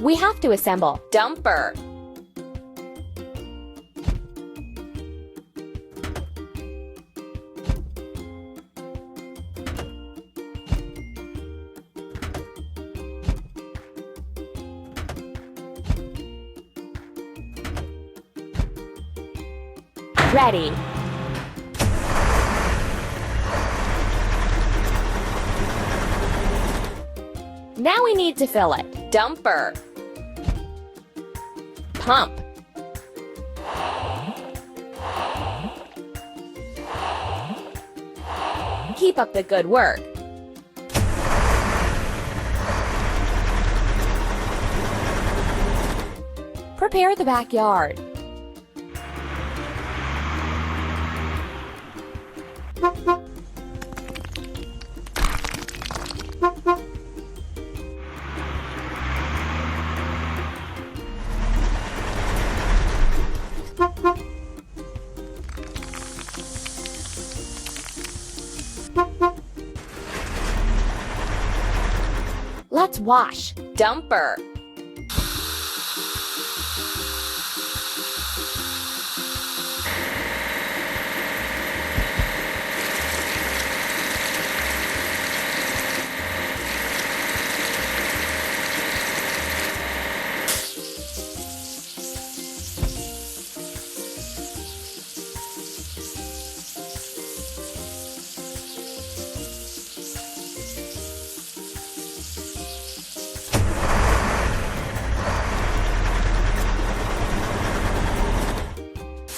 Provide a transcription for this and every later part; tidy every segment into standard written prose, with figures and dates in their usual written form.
We have to assemble. Dumper. Ready. Now we need to fill it. Dumper. Pump. Keep up the good work. Prepare the backyard. Let's wash. Dumper.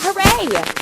Hooray!